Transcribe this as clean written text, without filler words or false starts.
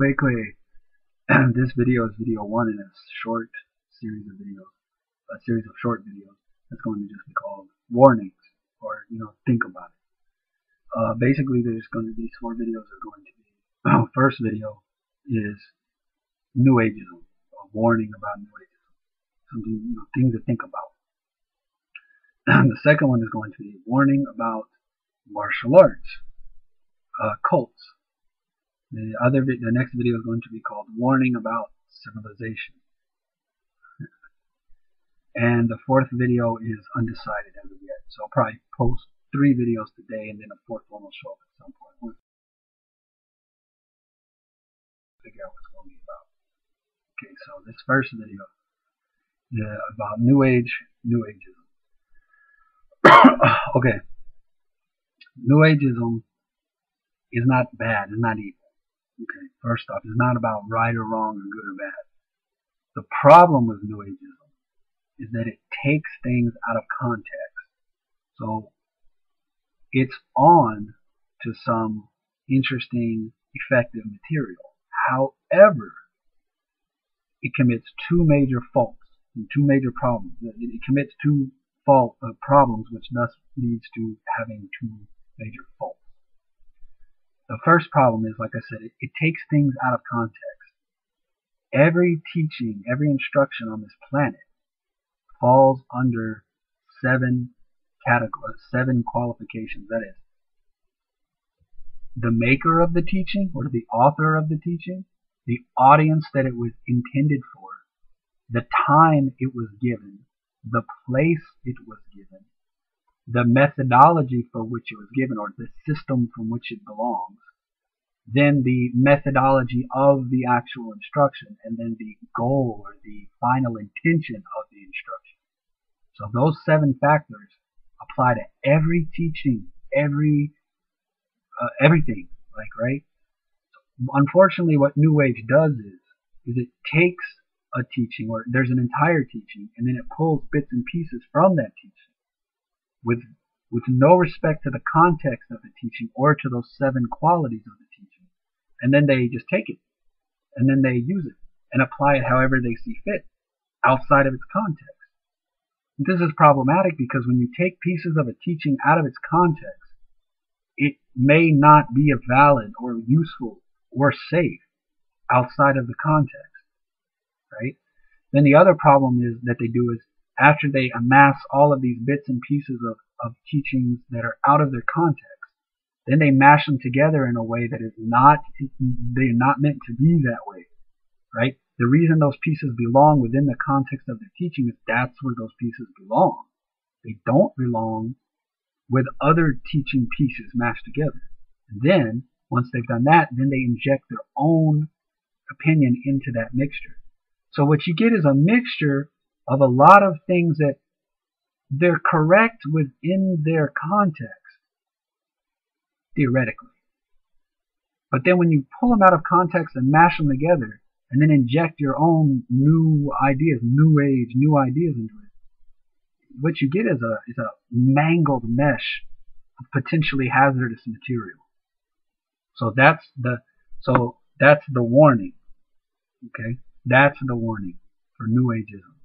quickly, this video is video 1 in a short series of videos, a series of short videos that's going to just be called warnings, or think about it. Basically, there's going to be 4 videos are going to be. First video is New Ageism, a warning about New Ageism, something things to think about. The second one is going to be a warning about martial arts, cults. The next video is going to be called Warning About Civilization. And the fourth video is undecided as of yet. So I'll probably post 3 videos today, and then a 4th one will show up at some point. We'll figure out what's going to be about. Okay, so this first video is about New Ageism. Okay. New Ageism is not bad, it's not evil. Okay, first off, it's not about right or wrong or good or bad. The problem with New Ageism is that it takes things out of context. So it's on to some interesting, effective material. However, it commits 2 major faults and 2 major problems. It commits 2 problems, which thus leads to having 2 major faults. The first problem is, like I said, it takes things out of context. Every teaching, every instruction on this planet falls under 7 categories, 7 qualifications. That is, the maker of the teaching, or the author of the teaching, the audience that it was intended for, the time it was given, the place it was given, the methodology for which it was given, or the system from which it belongs, then the methodology of the actual instruction, and then the goal or the final intention of the instruction. So those 7 factors apply to every teaching, everything, right? Unfortunately, what New Age does is it takes a teaching, or there's an entire teaching, and then it pulls bits and pieces from that teaching with no respect to the context of the teaching or to those 7 qualities of the teaching. And then they just take it, and then they use it and apply it however they see fit outside of its context. And this is problematic because when you take pieces of a teaching out of its context, it may not be valid or useful or safe outside of the context, right? Then the other problem is that they do is, after they amass all of these bits and pieces of teachings that are out of their context, then they mash them together in a way that is they're not meant to be that way, right? The reason those pieces belong within the context of the teaching is that's where those pieces belong. They don't belong with other teaching pieces mashed together. And then, once they've done that, then they inject their own opinion into that mixture. So what you get is a mixture of a lot of things that they're correct within their context, theoretically. But then when you pull them out of context and mash them together, and then inject your own new ideas, new ideas into it, what you get is a mangled mesh of potentially hazardous material. So that's the warning. Okay, that's the warning for New Ageism.